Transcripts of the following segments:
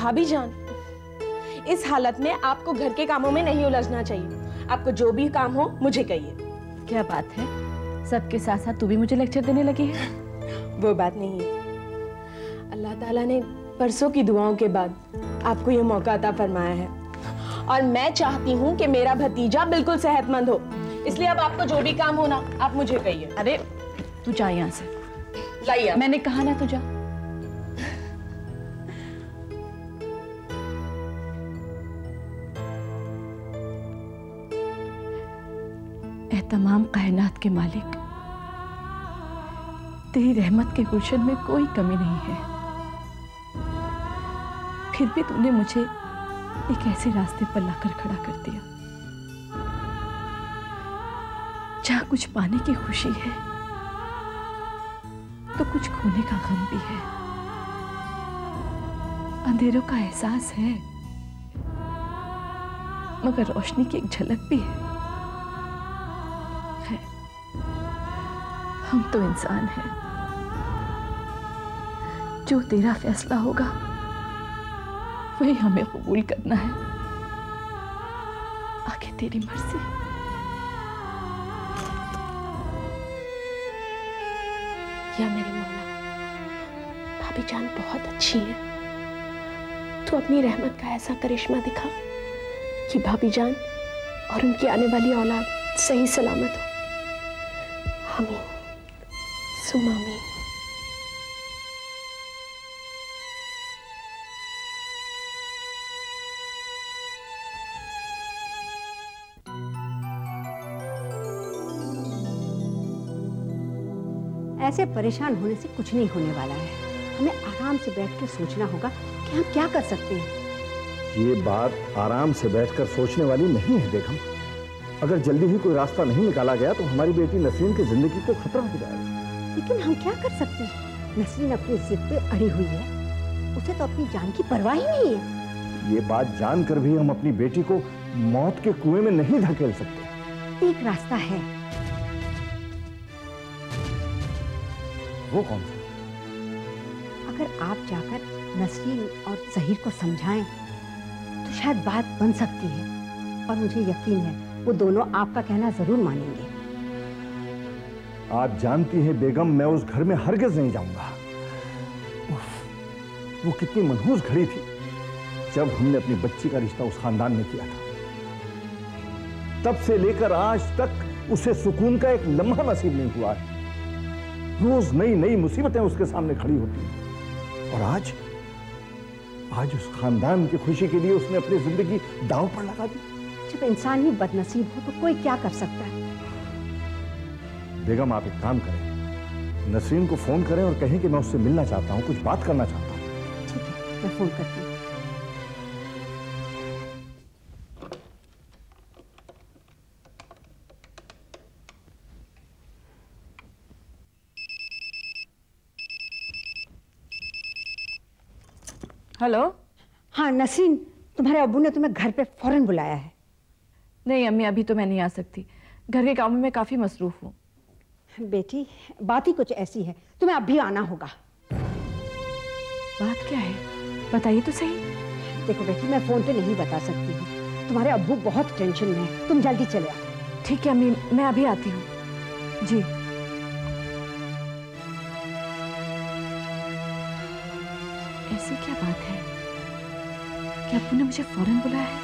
भाभी जान, इस हालत में आपको घर के कामों में नहीं उलझना चाहिए। आपको जो भी काम हो मुझे कहिए। क्या बात है, सबके साथ साथ तू भी मुझे लेक्चर देने लगी है? वो बात नहीं है। अल्लाह ताला ने परसों की दुआओं के बाद आपको ये मौका अता फरमाया है और मैं चाहती हूँ कि मेरा भतीजा बिल्कुल सेहतमंद हो। इसलिए अब आपको जो भी काम हो ना, आप मुझे कहिए। अरे तू जा यहाँ से। लाइए, मैंने कहा ना तू जा। ऐ तमाम कायनात के मालिक, तेरी रहमत के गुलशन में कोई कमी नहीं है, फिर भी तूने मुझे एक ऐसे रास्ते पर लाकर खड़ा कर दिया जहां कुछ पाने की खुशी है तो कुछ खोने का गम भी है, अंधेरों का एहसास है मगर रोशनी की एक झलक भी है। हम तो इंसान हैं, जो तेरा फैसला होगा वही हमें कबूल करना है। आगे तेरी मर्जी। या मेरे मौला, भाभी जान बहुत अच्छी है। तू अपनी रहमत का ऐसा करिश्मा दिखा कि भाभी जान और उनकी आने वाली औलाद सही सलामत हो। आमीन सुम्मा आमीन। ऐसे परेशान होने से कुछ नहीं होने वाला है। हमें आराम से बैठकर सोचना होगा कि हम क्या कर सकते हैं। ये बात आराम से बैठकर सोचने वाली नहीं है बेगम। अगर जल्दी ही कोई रास्ता नहीं निकाला गया तो हमारी बेटी नसरीन की जिंदगी को खतरा हो जाएगा। लेकिन हम क्या कर सकते हैं? नसरीन अपनी जिद पे अड़ी हुई है, उसे तो अपनी जान की परवाह ही नहीं है। ये बात जानकर भी हम अपनी बेटी को मौत के कुएं में नहीं धकेल सकते। एक रास्ता है। वो कौन सा? अगर आप जाकर नसरीन और ज़हीर को समझाएं तो शायद बात बन सकती है और मुझे यकीन है वो दोनों आपका कहना जरूर मानेंगे। आप जानती हैं बेगम, मैं उस घर में हरगिज नहीं जाऊंगा। वो कितनी मनहूस घड़ी थी जब हमने अपनी बच्ची का रिश्ता उस खानदान में किया था। तब से लेकर आज तक उसे सुकून का एक लम्हा नसीब नहीं हुआ है। रोज नई नई मुसीबतें उसके सामने खड़ी होती हैं और आज उस खानदान की खुशी के लिए उसने अपनी जिंदगी दांव पर लगा दी। जब इंसान ही बदनसीब हो तो कोई क्या कर सकता है? बेगम आप एक काम करें, नसरीन को फोन करें और कहें कि मैं उससे मिलना चाहता हूं, कुछ बात करना चाहता हूं। ठीक है, मैं फोन करती हूँ। हेलो। हाँ नसरीन, तुम्हारे अब्बू ने तुम्हें घर पे फौरन बुलाया है। नहीं अम्मी, अभी तो मैं नहीं आ सकती, घर के कामों में मैं काफी मसरूफ हूँ। बेटी बात ही कुछ ऐसी है, तुम्हें अब भी आना होगा। बात क्या है, बताइए तो सही। देखो बेटी, मैं फोन पे नहीं बता सकती हूँ, तुम्हारे अब्बू बहुत टेंशन में है, तुम जल्दी चले आओ। ठीक है अम्मी, मैं अभी आती हूँ। जी। ऐसी क्या बात है कि अब्बू ने मुझे फौरन बुलाया है?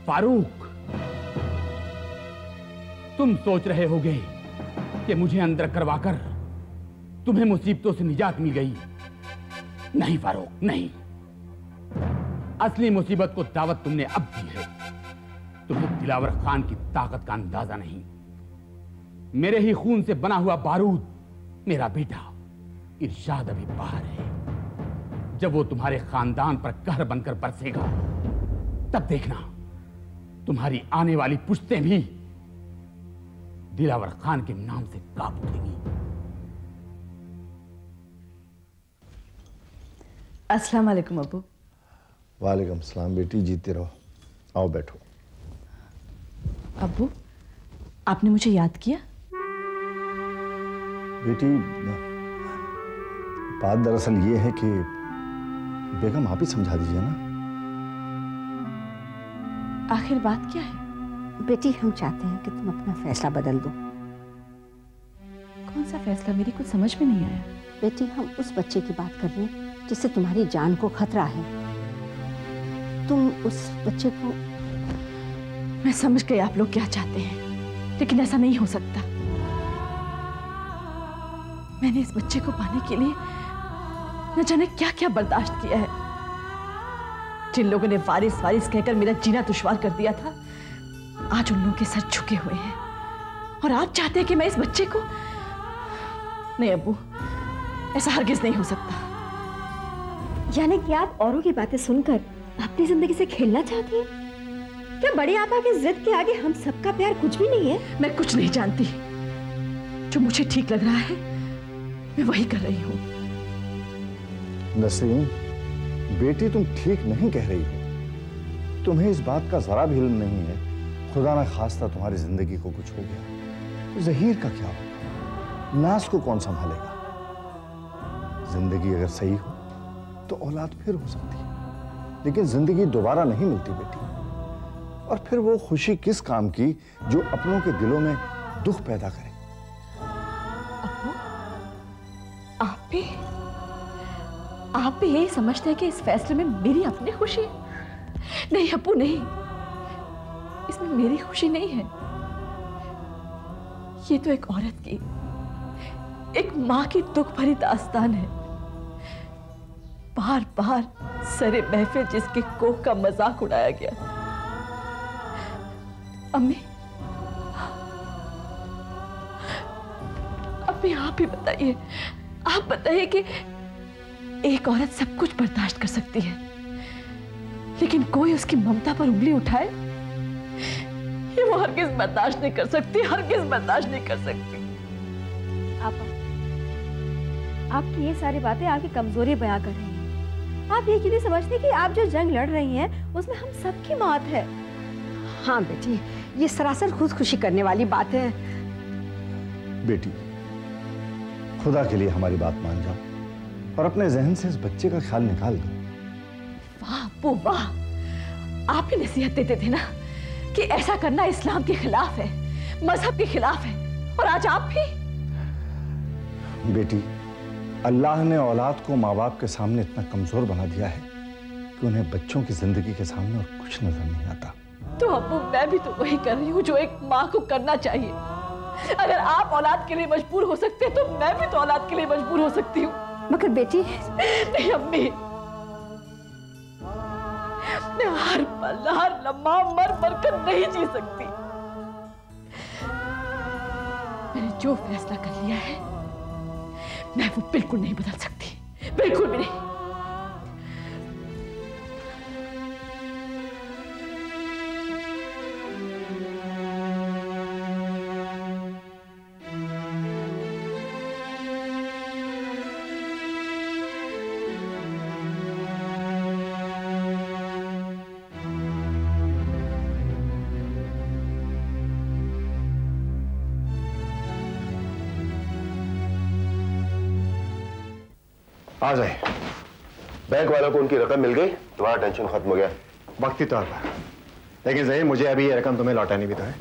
फारूक, तुम सोच रहे होगे कि मुझे अंदर करवाकर तुम्हें मुसीबतों से निजात मिल गई। नहीं फारूक, नहीं। असली मुसीबत को दावत तुमने अब दी है। तुम्हें दिलावर खान की ताकत का अंदाजा नहीं। मेरे ही खून से बना हुआ बारूद, मेरा बेटा इरशाद अभी बाहर है। जब वो तुम्हारे खानदान पर कहर बनकर बरसेगा, तब देखना तुम्हारी आने वाली पुश्तें भी दिलावर खान के नाम से कांप उठेंगी। अस्सलाम वालेकुम अब्बू। वालेकुम सलाम बेटी, जीते रहो। आओ बैठो। अब्बू, आपने मुझे याद किया? बेटी, बात दरअसल ये है कि बेगम आप ही समझा दीजिए ना। आखिर बात क्या है? बेटी, हम चाहते हैं कि तुम अपना फैसला बदल दो। कौन सा फैसला? मेरी कुछ समझ में नहीं आया। बेटी, हम उस बच्चे की बात कर रहे हैं जिससे तुम्हारी जान को खतरा है। तुम उस बच्चे को... मैं समझ गई आप लोग क्या चाहते हैं, लेकिन ऐसा नहीं हो सकता। मैंने इस बच्चे को पाने के लिए न जाने क्या क्या बर्दाश्त किया है। जिन लोगों ने वारिस वारिस कहकर मेरा जीना दुश्वार कर दिया था, आज उन लोगों के सर झुके हुए हैं। और आप चाहते हैं कि मैं इस बच्चे को... नहीं अब्बू, ऐसा हरगिज नहीं हो सकता। यानी कि आप औरों की बातें सुनकर अपनी जिंदगी से खेलना चाहती हैं? क्या बड़ी आपा की जिद के आगे हम सबका प्यार कुछ भी नहीं है? मैं कुछ नहीं जानती। जो मुझे ठीक लग रहा है मैं वही कर रही हूँ। नसरीन, बेटी तुम ठीक नहीं कह रही हो। तुम्हें इस बात का जरा भी इल्म नहीं है खुदा ना खास्ता तुम्हारी जिंदगी को कुछ हो गया तो जहीर का क्या होगा? नास को कौन संभालेगा? जिंदगी अगर सही हो तो औलाद फिर हो सकती है, लेकिन जिंदगी दोबारा नहीं मिलती बेटी। और फिर वो खुशी किस काम की जो अपनों के दिलों में दुख पैदा करे। आप भी यही समझते हैं कि इस फैसले में मेरी अपनी खुशी है? नहीं अप्पू, नहीं, इसमें मेरी खुशी नहीं है। ये तो एक औरत की, एक मां की दुख भरी दास्तान है। बार बार सरे महफिल जिसके कोख का मजाक उड़ाया गया। अम्मी, आप ही बताइए, आप बताइए कि एक औरत सब कुछ बर्दाश्त कर सकती है, लेकिन कोई उसकी ममता पर उंगली उठाए, ये वो हरगिज बर्दाश्त नहीं कर सकती, हरगिज बर्दाश्त नहीं कर सकती। आपकी ये सारी बातें आपकी कमजोरी बयां कर रही हैं। आप ये क्यों नहीं समझती कि आप जो जंग लड़ रही हैं उसमें हम सबकी मौत है? हाँ बेटी, ये सरासर खुदकुशी करने वाली बात है। बेटी, खुदा के लिए हमारी बात मान जाओ और अपने जहन से इस बच्चे का ख्याल निकाल दो। वाह अप्पू वाह, आप ही नसीहत देते थे ना कि ऐसा करना इस्लाम के खिलाफ है, मजहब के खिलाफ है, और आज आप भी। बेटी, अल्लाह ने औलाद को माँ बाप के सामने इतना कमजोर बना दिया है कि उन्हें बच्चों की जिंदगी के सामने और कुछ नजर नहीं आता। तो अप्पू, मैं भी तो वही कर रही हूँ जो एक माँ को करना चाहिए। अगर आप औलाद के लिए मजबूर हो सकते हैं तो मैं भी तो औलाद के लिए मजबूर हो सकती हूँ। मगर बेटी, नहीं अम्मी, मैं हर पल हर लम्हा मर मर कर नहीं जी सकती। मैंने जो फैसला कर लिया है मैं वो बिल्कुल नहीं बदल सकती, बिल्कुल भी नहीं। आ जाए। बैंक वालों को उनकी रकम मिल गई, तुम्हारा टेंशन खत्म हो गया। वक्ती तौर पर, लेकिन ज़हीर मुझे अभी ये रकम तुम्हें लौटानी भी तो है।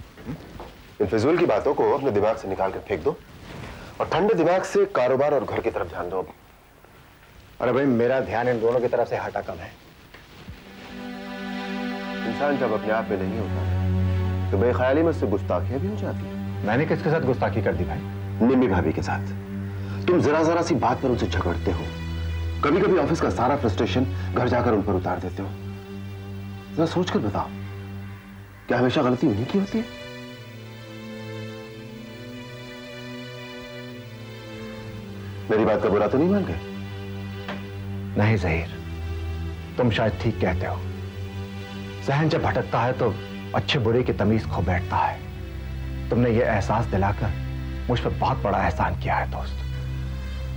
इन फिजूल की बातों को अपने दिमाग से निकाल कर फेंक दो और ठंडे दिमाग से कारोबार और घर की तरफ ध्यान दो। अरे भाई, मेरा ध्यान इन दोनों की तरफ से हटा कब है? इंसान जब अपने आप में नहीं होता तो बेख्याली में उससे गुस्ताखियां भी हो जाती है। मैंने किसके साथ गुस्ताखी कर दी भाई? निम्मी भाभी के साथ। तुम जरा जरा सी बात पर उनसे झगड़ते हो, कभी कभी ऑफिस का सारा फ्रस्ट्रेशन घर जाकर उन पर उतार देते हो। जरा सोचकर बताओ, क्या हमेशा गलती उन्हीं की होती है? मेरी बात का बुरा तो नहीं मान गए? नहीं ज़हीर, तुम शायद ठीक कहते हो। जहन जब भटकता है तो अच्छे बुरे की तमीज खो बैठता है। तुमने ये एहसास दिलाकर मुझ पर बहुत बड़ा एहसान किया है दोस्त।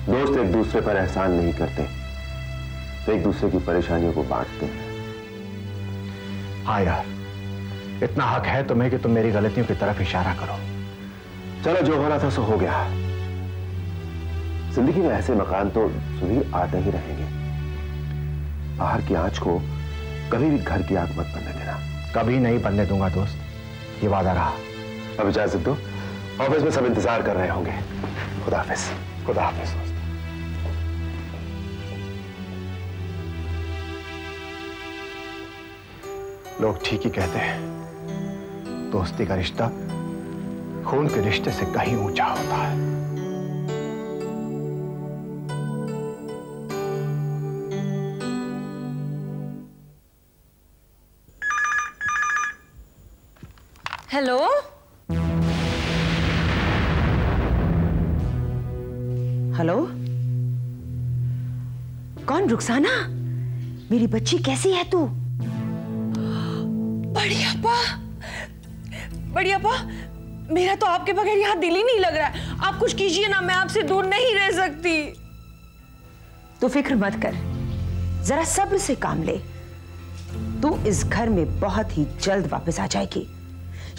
दोस्त एक दूसरे पर एहसान नहीं करते, एक दूसरे की परेशानियों को बांटते हैं। हाँ यार, इतना हक है तुम्हें कि तुम मेरी गलतियों की तरफ इशारा करो। चलो, जो हो रहा था सो हो गया। जिंदगी में ऐसे मकान तो सुधीर आते ही रहेंगे। बाहर की आंच को कभी भी घर की आग मत बनने देना। कभी नहीं बनने दूंगा दोस्त, ये वादा रहा। अब इजाजत दो, ऑफिस में सब इंतजार कर रहे होंगे। खुदा हाफिज। खुदा हाफिज दोस्त। लोग ठीक ही कहते हैं, दोस्ती का रिश्ता खून के रिश्ते से कहीं ऊंचा होता है। हेलो, हेलो, कौन? रुखसाना, मेरी बच्ची कैसी है तू? बढ़िया पा, बढ़िया पा। मेरा तो आपके बगैर यहाँ दिल ही नहीं लग रहा है। आप कुछ कीजिए ना, मैं आपसे दूर नहीं रह सकती। तू फिक्र मत कर, जरा सब्र से काम ले। तू इस घर में बहुत ही जल्द वापस आ जाएगी,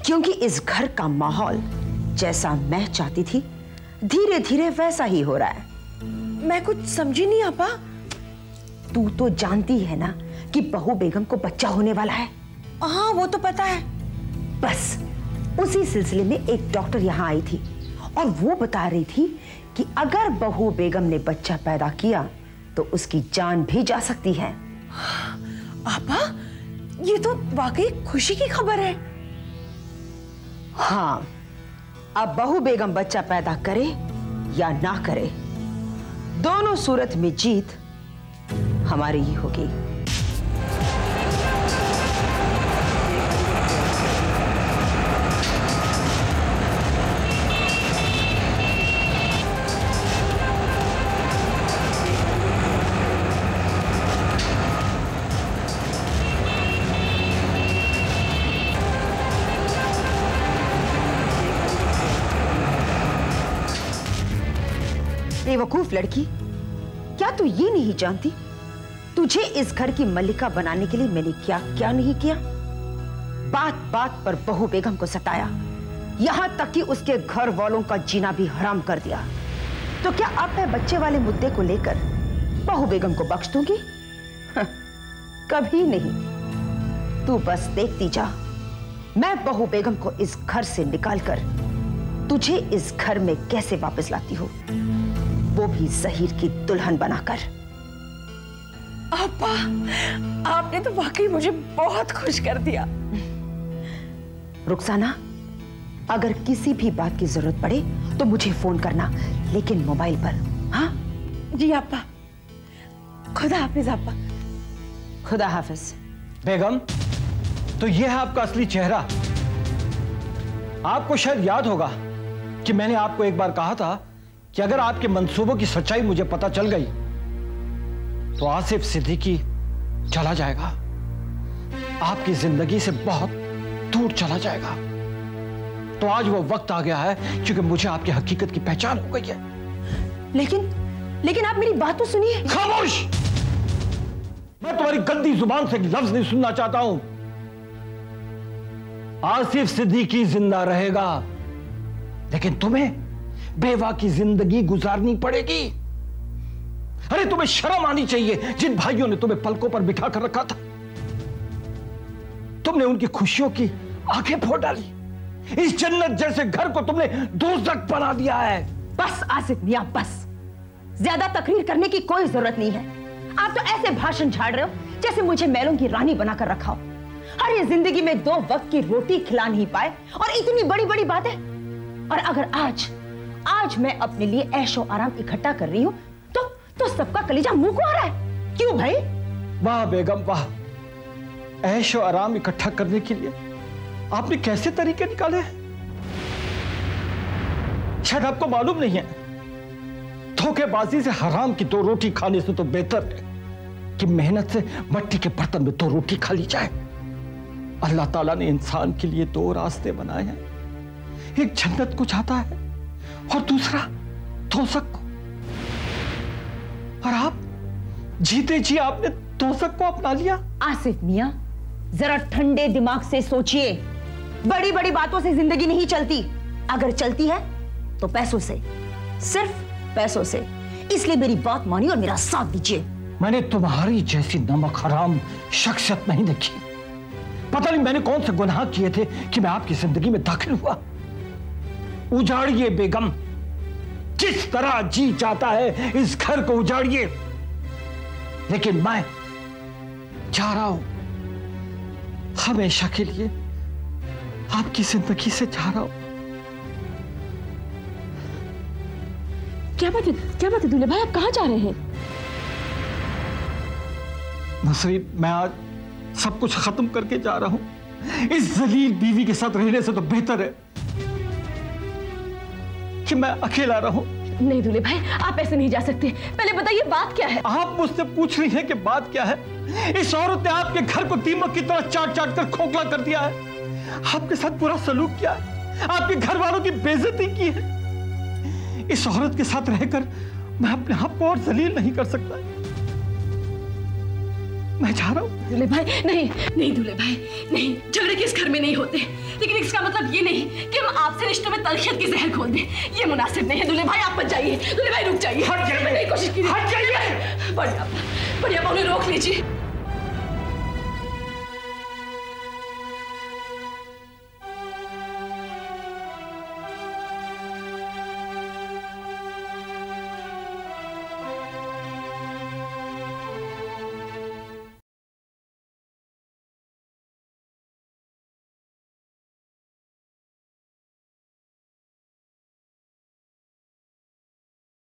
क्योंकि इस घर का माहौल जैसा मैं चाहती थी धीरे धीरे वैसा ही हो रहा है। मैं कुछ समझी नहीं आपा। तू तो जानती है ना कि बहू बेगम को बच्चा होने वाला है। हाँ, वो तो पता है। बस उसी सिलसिले में एक डॉक्टर यहाँ आई थी और वो बता रही थी कि अगर बहू बेगम ने बच्चा पैदा किया तो उसकी जान भी जा सकती है। आपा, ये तो वाकई खुशी की खबर है। हाँ, अब बहू बेगम बच्चा पैदा करे या ना करे, दोनों सूरत में जीत हमारी ही होगी। बेवकूफ लड़की, क्या तू ये नहीं जानती तुझे इस घर की मल्लिका बनाने के लिए मैंने क्या क्या नहीं किया? बात बात पर बहू बेगम को सताया, यहां तक कि उसके घर वालों का जीना भी हराम कर दिया। तो क्या अब मैं बच्चे वाले मुद्दे को लेकर बहू बेगम को बख्श दूंगी? कभी नहीं। तू बस देखती जा, मैं बहू बेगम को इस घर से निकालकर तुझे इस घर में कैसे वापस लाती हूँ, वो भी ज़हीर की दुल्हन बनाकर। आपा, आपने तो वाकई मुझे बहुत खुश कर दिया। रुखसाना, अगर किसी भी बात की जरूरत पड़े तो मुझे फोन करना, लेकिन मोबाइल पर। हाँ जी आपा। खुदा हाफिज आपा। खुदा हाफिज। बेगम, तो ये है आपका असली चेहरा। आपको शायद याद होगा कि मैंने आपको एक बार कहा था कि अगर आपके मंसूबों की सच्चाई मुझे पता चल गई तो आसिफ सिद्दीकी चला जाएगा, आपकी जिंदगी से बहुत दूर चला जाएगा। तो आज वो वक्त आ गया है, क्योंकि मुझे आपकी हकीकत की पहचान हो गई है। लेकिन आप मेरी बात तो सुनिए। खामोश! मैं तुम्हारी गंदी जुबान से एक लफ्ज नहीं सुनना चाहता हूं। आसिफ सिद्दीकी जिंदा रहेगा, लेकिन तुम्हें बेवा की जिंदगी गुजारनी पड़ेगी। अरे तुम्हें शर्म आनी चाहिए, जिन भाइयों ने तुम्हें पलकों पर बिठा कर रखा था, तुमने उनकी खुशियों की आंखें फोड़ डाली। इस जन्नत जैसे घर को तुमने दोज़ख बना दिया है। बस आसिफ मियां, बस। ज्यादा तकरीर करने की कोई जरूरत नहीं है। आप तो ऐसे भाषण झाड़ रहे हो जैसे मुझे महलों की रानी बनाकर रखा हो। अरे जिंदगी में 2 वक्त की रोटी खिला नहीं पाए और इतनी बड़ी बड़ी बातें। और अगर आज मैं अपने लिए ऐशो आराम इकट्ठा कर रही हूं तो सबका कलीजा मुंह को आ रहा है। क्यों भाई? वाह बेगम वाह, ऐशो आराम इकट्ठा करने के लिए आपने कैसे तरीके निकाले हैं, शायद आपको मालूम नहीं है। धोखेबाजी से हराम की 2 रोटी खाने से तो बेहतर है कि मेहनत से मट्टी के बर्तन में 2 रोटी खा ली जाए। अल्लाह ताला ने इंसान के लिए 2 रास्ते बनाए हैं, एक जन्नत को चाहता है और दूसरा दोज़ख को। और आप जीते जी आपने दोज़ख को अपना लिया। आसिफ मियां, जरा ठंडे दिमाग से सोचिए। बड़ी बड़ी बातों से जिंदगी नहीं चलती, अगर चलती है तो पैसों से, सिर्फ पैसों से। इसलिए मेरी बात मानिए और मेरा साथ दीजिए। मैंने तुम्हारी जैसी नमक हराम शख्सियत नहीं देखी। पता नहीं मैंने कौन से गुनाह किए थे कि मैं आपकी जिंदगी में दाखिल हुआ। उजाड़िए बेगम, जिस तरह जी चाहता है इस घर को उजाड़िए, लेकिन मैं जा रहा हूं, हमेशा के लिए आपकी जिंदगी से जा रहा हूं। क्या बात है दूल्हे भाई, आप कहां जा रहे हैं? नसरीन, मैं आज सब कुछ खत्म करके जा रहा हूं। इस जलील बीवी के साथ रहने से तो बेहतर है कि मैं अकेला रहूं। नहीं दूल्हे भाई, आप ऐसे नहीं जा सकते। पहले बताइए बात क्या है? आप मुझसे पूछ रही हैं कि बात क्या है? इस औरत ने आपके घर को दीमक की तरह चाट चाट कर खोखला कर दिया है। आपके साथ बुरा सलूक किया है, आपके घर वालों की बेइज्जती की है। इस औरत के साथ रहकर मैं अपने आप को और जलील नहीं कर सकता। मैं जा रहा हूं। दूल्हे भाई नहीं दूल्हे भाई नहीं, झगड़े किस घर में नहीं होते, लेकिन इसका मतलब ये नहीं कि हम आपसे रिश्ते में तलखियत की जहर खोल दें। ये मुनासिब नहीं है दूल्हे भाई, आप मत जाइए। दूल्हे भाई रुक जाइए, हट जाइए, कोशिश कीजिए, हट जाइए। बढ़िया उन्हें रोक लीजिए।